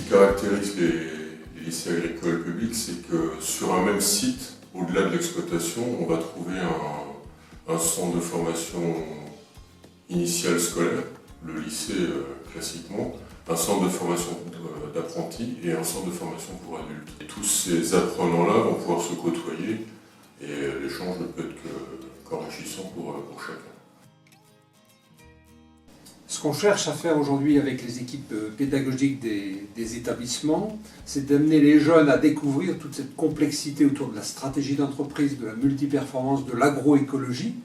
caractérise les lycées agricoles publics, c'est que sur un même site, au-delà de l'exploitation, on va trouver un centre de formation initiale scolaire, le lycée classiquement, un centre de formation d'apprentis et un centre de formation pour adultes. Et tous ces apprenants-là vont pouvoir se côtoyer et l'échange ne peut être qu'enrichissant pour chacun. Ce qu'on cherche à faire aujourd'hui avec les équipes pédagogiques des établissements, c'est d'amener les jeunes à découvrir toute cette complexité autour de la stratégie d'entreprise, de la multiperformance, de l'agroécologie,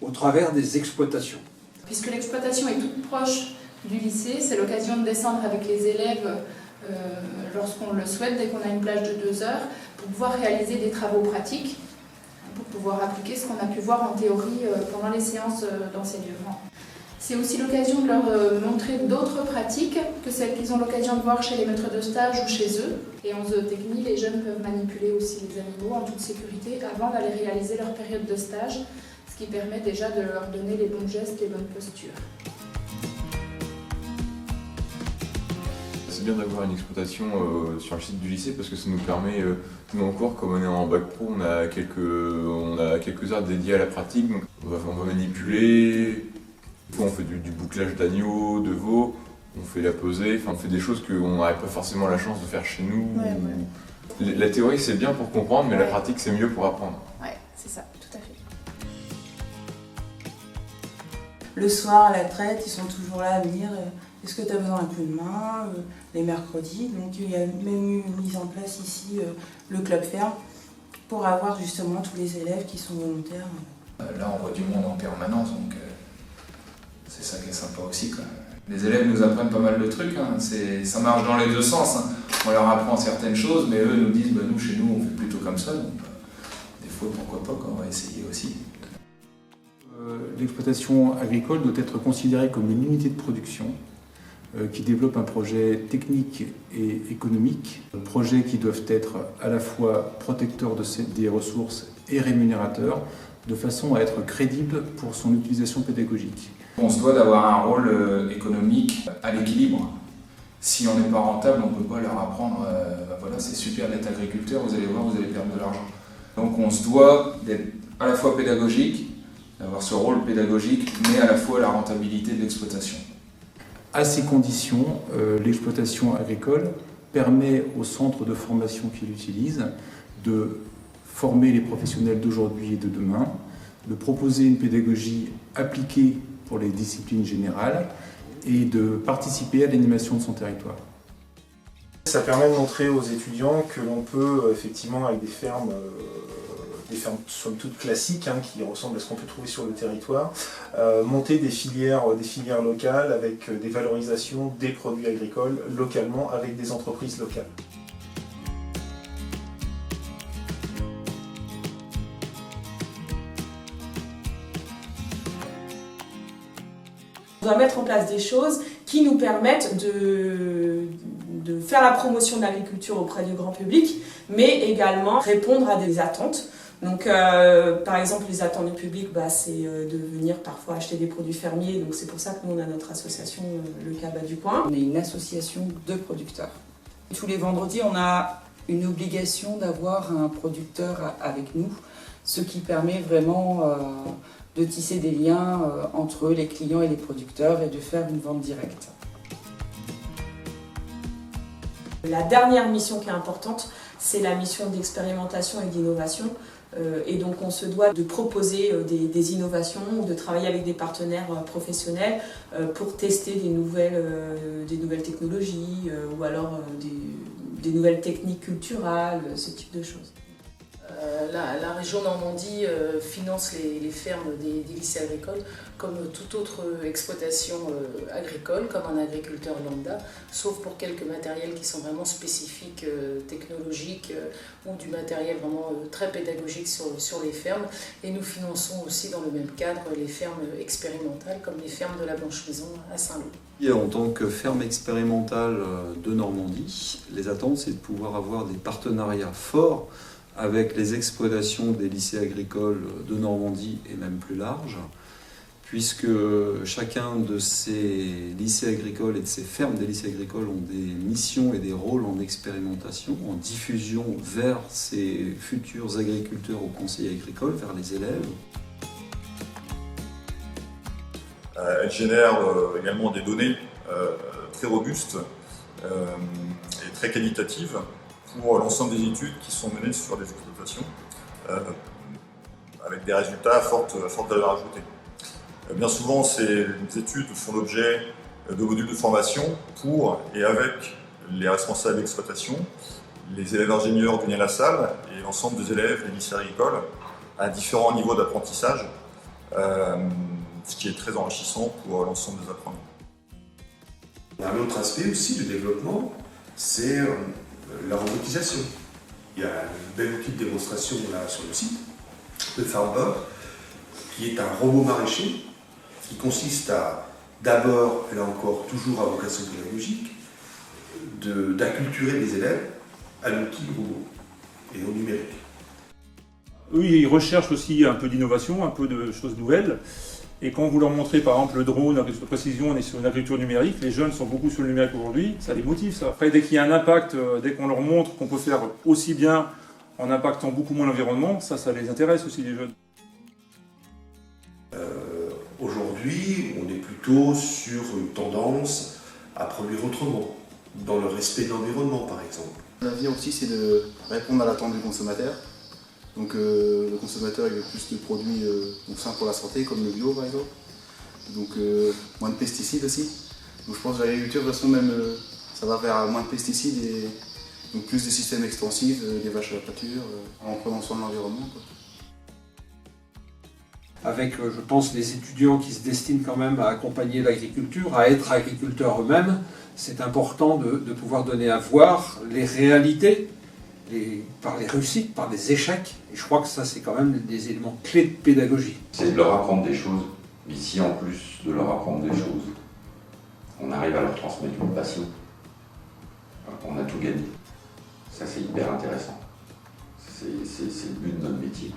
au travers des exploitations. Puisque l'exploitation est toute proche du lycée, c'est l'occasion de descendre avec les élèves lorsqu'on le souhaite, dès qu'on a une plage de 2 heures, pour pouvoir réaliser des travaux pratiques, pour pouvoir appliquer ce qu'on a pu voir en théorie pendant les séances d'enseignement. C'est aussi l'occasion de leur montrer d'autres pratiques que celles qu'ils ont l'occasion de voir chez les maîtres de stage ou chez eux. Et en zootechnie, les jeunes peuvent manipuler aussi les animaux en toute sécurité avant d'aller réaliser leur période de stage, ce qui permet déjà de leur donner les bons gestes, les bonnes postures. C'est bien d'avoir une exploitation sur le site du lycée parce que ça nous permet, nous en cours, comme on est en bac pro, on a quelques heures dédiées à la pratique. Donc on va manipuler, on fait du bouclage d'agneaux, de veaux, on fait la pesée, on fait des choses qu'on n'aurait pas forcément la chance de faire chez nous. Ouais. La théorie c'est bien pour comprendre, mais la pratique c'est mieux pour apprendre. Ouais, c'est ça, tout à fait. Le soir, à la traite, ils sont toujours là à me dire est-ce que tu as besoin d'un coup de main les mercredis. Donc il y a même eu mise en place ici le club ferme pour avoir justement tous les élèves qui sont volontaires. Là on voit du monde en permanence, donc c'est ça qui est sympa aussi, quoi. Les élèves nous apprennent pas mal de trucs, hein. Ça marche dans les deux sens. Hein. On leur apprend certaines choses, mais eux nous disent nous chez nous on fait plutôt comme ça, donc des fois pourquoi pas, quoi, on va essayer aussi. L'exploitation agricole doit être considérée comme une unité de production qui développe un projet technique et économique, projets qui doivent être à la fois protecteurs des ressources et rémunérateurs, de façon à être crédibles pour son utilisation pédagogique. On se doit d'avoir un rôle économique à l'équilibre. Si on n'est pas rentable, on ne peut pas leur apprendre voilà, c'est super d'être agriculteur, vous allez voir, vous allez perdre de l'argent. Donc on se doit d'être à la fois pédagogique, d'avoir ce rôle pédagogique, mais à la fois la rentabilité de l'exploitation. À ces conditions, l'exploitation agricole permet aux centres de formation qui l'utilisent de former les professionnels d'aujourd'hui et de demain, de proposer une pédagogie appliquée pour les disciplines générales et de participer à l'animation de son territoire. Ça permet de montrer aux étudiants que l'on peut effectivement avec des fermes somme toute classiques qui ressemblent à ce qu'on peut trouver sur le territoire, monter des filières locales avec des valorisations des produits agricoles localement avec des entreprises locales. On doit mettre en place des choses qui nous permettent de faire la promotion de l'agriculture auprès du grand public, mais également répondre à des attentes. Donc, par exemple, les attentes du public, c'est de venir parfois acheter des produits fermiers. Donc, c'est pour ça que nous, on a notre association, le Cabas du Coin. On est une association de producteurs. Tous les vendredis, on a une obligation d'avoir un producteur avec nous, ce qui permet vraiment de tisser des liens entre les clients et les producteurs et de faire une vente directe. La dernière mission qui est importante, c'est la mission d'expérimentation et d'innovation. Et donc on se doit de proposer des innovations, de travailler avec des partenaires professionnels pour tester des nouvelles technologies ou alors des nouvelles techniques culturelles, ce type de choses. La région Normandie finance les fermes des lycées agricoles comme toute autre exploitation agricole, comme un agriculteur lambda, sauf pour quelques matériels qui sont vraiment spécifiques, technologiques, ou du matériel vraiment très pédagogique sur les fermes. Et nous finançons aussi dans le même cadre les fermes expérimentales, comme les fermes de la Blanche-Maison à Saint-Lô. En tant que ferme expérimentale de Normandie, les attentes, c'est de pouvoir avoir des partenariats forts avec les exploitations des lycées agricoles de Normandie et même plus large, puisque chacun de ces lycées agricoles et de ces fermes des lycées agricoles ont des missions et des rôles en expérimentation, en diffusion vers ces futurs agriculteurs au conseil agricole, vers les élèves. Elle génère également des données très robustes et très qualitatives pour l'ensemble des études qui sont menées sur des exploitations avec des résultats à forte valeur ajoutée. Bien souvent, ces études font l'objet de modules de formation pour et avec les responsables d'exploitation, les élèves ingénieurs du Nien-la-Salle et l'ensemble des élèves des lycées agricoles à différents niveaux d'apprentissage, ce qui est très enrichissant pour l'ensemble des apprenants. Un autre aspect aussi du développement, c'est la robotisation. Il y a un bel outil de démonstration là sur le site de FarmBot, qui est un robot maraîcher qui consiste à, d'abord, là encore, toujours à vocation pédagogique, d'acculturer les élèves à l'outil robot et au numérique. Eux, ils recherchent aussi un peu d'innovation, un peu de choses nouvelles. Et quand vous leur montrez par exemple le drone, avec de précision, on est sur une agriculture numérique, les jeunes sont beaucoup sur le numérique aujourd'hui, ça les motive ça. Après, dès qu'il y a un impact, dès qu'on leur montre qu'on peut faire aussi bien en impactant beaucoup moins l'environnement, ça les intéresse aussi les jeunes. Aujourd'hui, on est plutôt sur une tendance à produire autrement, dans le respect de l'environnement par exemple. L'avenir aussi, c'est de répondre à l'attente du consommateur. Donc le consommateur il veut plus de produits sains pour la santé, comme le bio par exemple. Donc moins de pesticides aussi. Donc je pense que l'agriculture, de toute façon, même ça va vers moins de pesticides et donc plus de systèmes extensifs, des vaches à la pâture, en prenant soin de l'environnement. Avec, je pense, les étudiants qui se destinent quand même à accompagner l'agriculture, à être agriculteurs eux-mêmes, c'est important de pouvoir donner à voir les réalités, par les réussites, par les échecs. Et je crois que ça, c'est quand même des éléments clés de pédagogie. C'est de leur apprendre des choses, mais si en plus de leur apprendre des choses, on arrive à leur transmettre une passion, on a tout gagné. Ça, c'est hyper intéressant. C'est le but de notre métier.